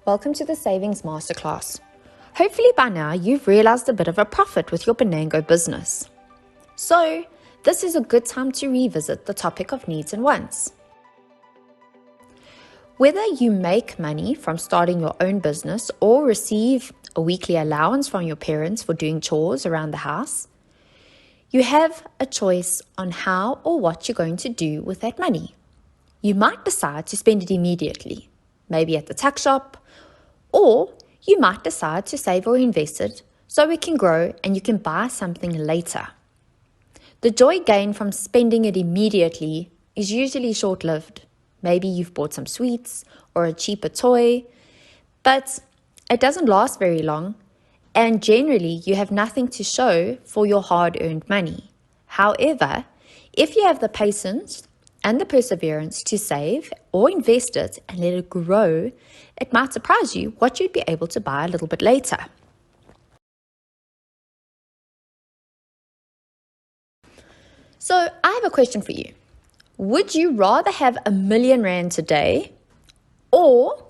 Welcome to the Savings Masterclass. Hopefully by now you've realized a bit of a profit with your Benango business. So, this is a good time to revisit the topic of needs and wants. Whether you make money from starting your own business or receive a weekly allowance from your parents for doing chores around the house, you have a choice on how or what you're going to do with that money. You might decide to spend it immediately, maybe at the tuck shop, or you might decide to save or invest it so it can grow and you can buy something later. The joy gained from spending it immediately is usually short-lived. Maybe you've bought some sweets or a cheaper toy, but it doesn't last very long, and generally you have nothing to show for your hard-earned money. However, if you have the patience and the perseverance to save or invest it and let it grow, it might surprise you what you'd be able to buy a little bit later. So I have a question for you. Would you rather have R1,000,000 today, or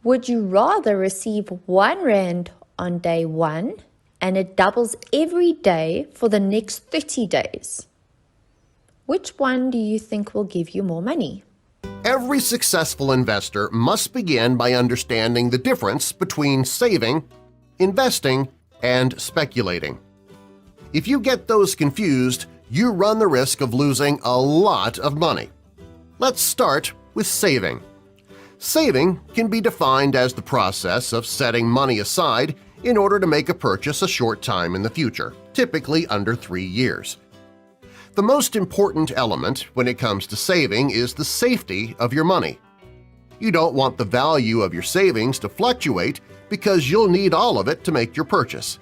would you rather receive R1 on day 1 and it doubles every day for the next 30 days? Which one do you think will give you more money? Every successful investor must begin by understanding the difference between saving, investing, and speculating. If you get those confused, you run the risk of losing a lot of money. Let's start with saving. Saving can be defined as the process of setting money aside in order to make a purchase a short time in the future, typically under 3 years. The most important element when it comes to saving is the safety of your money. You don't want the value of your savings to fluctuate because you'll need all of it to make your purchase.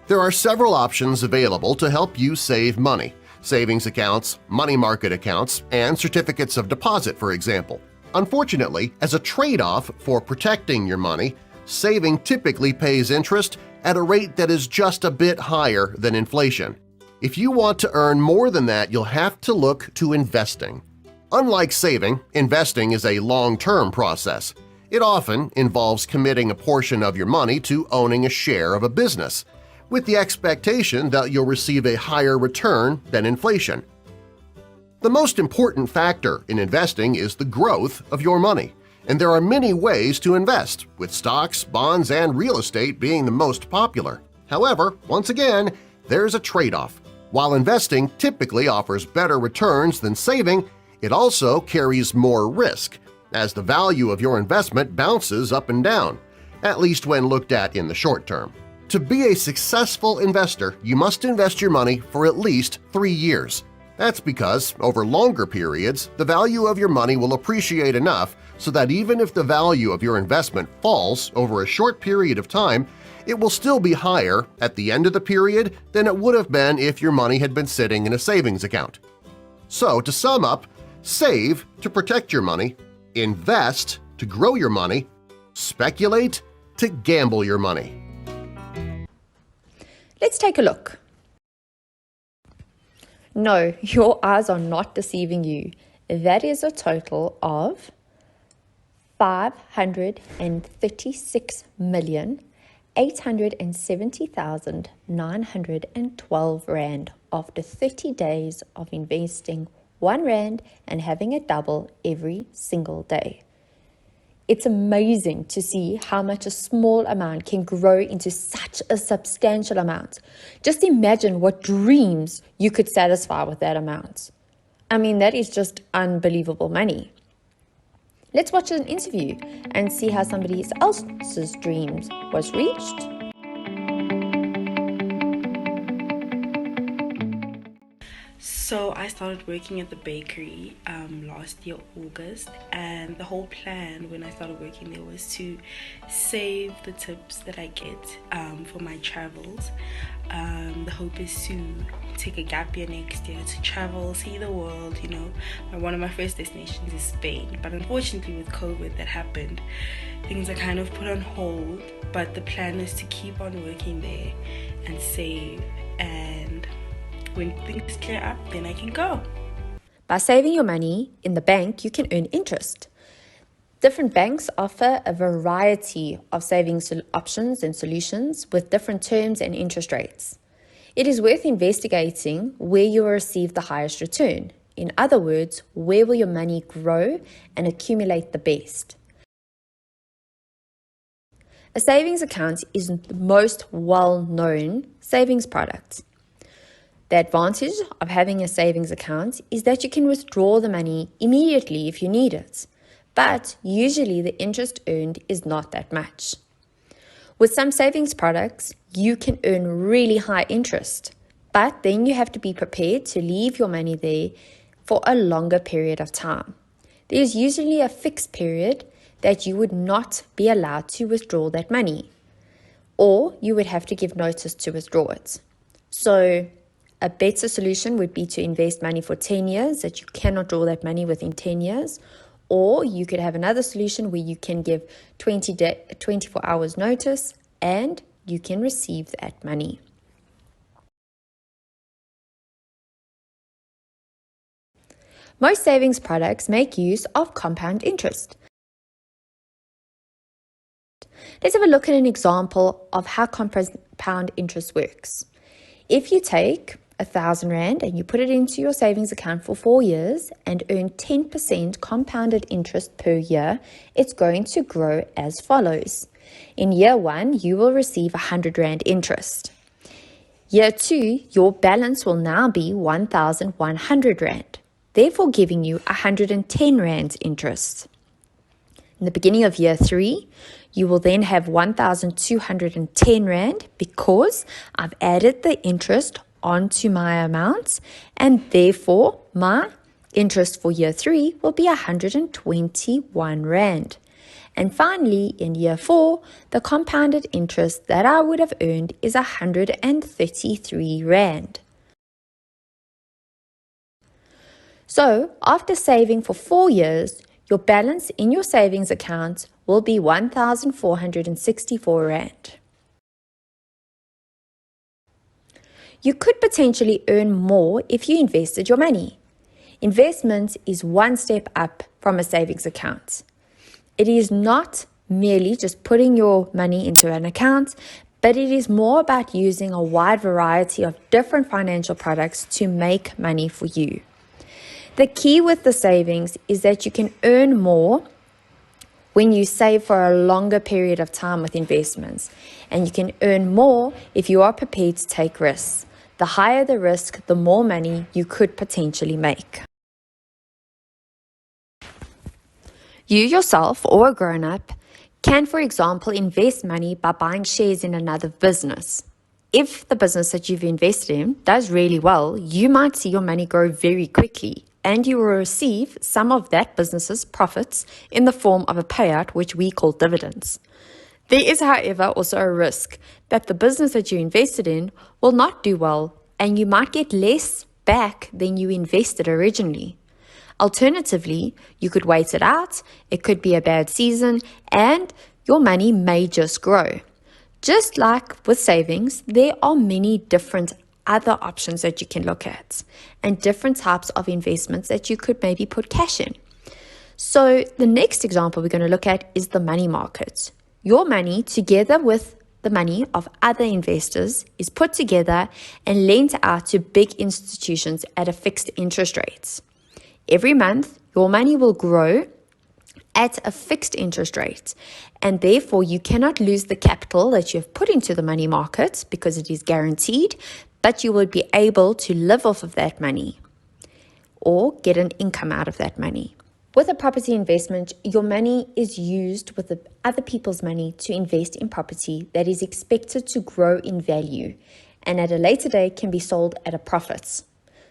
There are several options available to help you save money: savings accounts, money market accounts, and certificates of deposit, for example. Unfortunately, as a trade-off for protecting your money, saving typically pays interest at a rate that is just a bit higher than inflation. If you want to earn more than that, you'll have to look to investing. Unlike saving, investing is a long-term process. It often involves committing a portion of your money to owning a share of a business, with the expectation that you'll receive a higher return than inflation. The most important factor in investing is the growth of your money, and there are many ways to invest, with stocks, bonds, and real estate being the most popular. However, once again, there's a trade-off. While investing typically offers better returns than saving, it also carries more risk, as the value of your investment bounces up and down, at least when looked at in the short term. To be a successful investor, you must invest your money for at least 3 years. That's because, over longer periods, the value of your money will appreciate enough so that even if the value of your investment falls over a short period of time, it will still be higher at the end of the period than it would have been if your money had been sitting in a savings account. So, to sum up, save to protect your money, invest to grow your money, speculate to gamble your money. Let's take a look. No, your eyes are not deceiving you. That is a total of 536,870,912 Rand after 30 days of investing R1 and having it double every single day. It's amazing to see how much a small amount can grow into such a substantial amount. Just imagine what dreams you could satisfy with that amount. I mean, that is just unbelievable money. Let's watch an interview and see how somebody else's dreams was reached. So I started working at the bakery last year, August, and the whole plan when I started working there was to save the tips that I get for my travels. The hope is to take a gap year next year to travel, see the world, One of my first destinations is Spain, but unfortunately with COVID that happened. Things are kind of put on hold, but the plan is to keep on working there and save, and when things clear up, then I can go. By saving your money in the bank, you can earn interest. Different banks offer a variety of savings options and solutions with different terms and interest rates. It is worth investigating where you will receive the highest return. In other words, where will your money grow and accumulate the best? A savings account is the most well-known savings product. The advantage of having a savings account is that you can withdraw the money immediately if you need it, but usually the interest earned is not that much. With some savings products, you can earn really high interest, but then you have to be prepared to leave your money there for a longer period of time. There is usually a fixed period that you would not be allowed to withdraw that money, or you would have to give notice to withdraw it. So a better solution would be to invest money for 10 years, that you cannot draw that money within 10 years, or you could have another solution where you can give 24 hours notice and you can receive that money. Most savings products make use of compound interest. Let's have a look at an example of how compound interest works. If you take 1,000 Rand and you put it into your savings account for 4 years and earn 10% compounded interest per year, it's going to grow as follows. In year 1, you will receive 100 Rand interest. Year 2, your balance will now be 1,100 Rand, therefore giving you 110 Rand interest. In the beginning of year 3, you will then have 1,210 Rand because I've added the interest onto my amounts, and therefore my interest for year 3 will be 121 Rand. And finally, in year 4, the compounded interest that I would have earned is 133 Rand. So, after saving for 4 years, your balance in your savings account will be 1,464 Rand. You could potentially earn more if you invested your money. Investment is one step up from a savings account. It is not merely just putting your money into an account, but it is more about using a wide variety of different financial products to make money for you. The key with the savings is that you can earn more when you save for a longer period of time with investments, and you can earn more if you are prepared to take risks. The higher the risk, the more money you could potentially make. You yourself or a grown-up can, for example, invest money by buying shares in another business. If the business that you've invested in does really well, you might see your money grow very quickly, and you will receive some of that business's profits in the form of a payout, which we call dividends. There is, however, also a risk that the business that you invested in will not do well, and you might get less back than you invested originally. Alternatively, you could wait it out, it could be a bad season, and your money may just grow. Just like with savings, there are many different other options that you can look at and different types of investments that you could maybe put cash in. So the next example we're going to look at is the money market. Your money, together with the money of other investors, is put together and lent out to big institutions at a fixed interest rate. Every month, your money will grow at a fixed interest rate, and therefore you cannot lose the capital that you have put into the money market because it is guaranteed, but you will be able to live off of that money or get an income out of that money. With a property investment, your money is used with the other people's money to invest in property that is expected to grow in value and at a later date can be sold at a profit.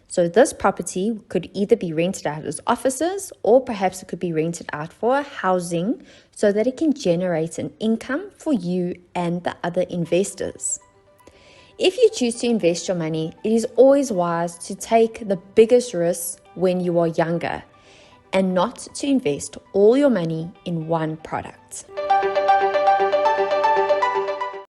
So this property could either be rented out as offices or perhaps it could be rented out for housing so that it can generate an income for you and the other investors. If you choose to invest your money, it is always wise to take the biggest risks when you are younger and not to invest all your money in one product.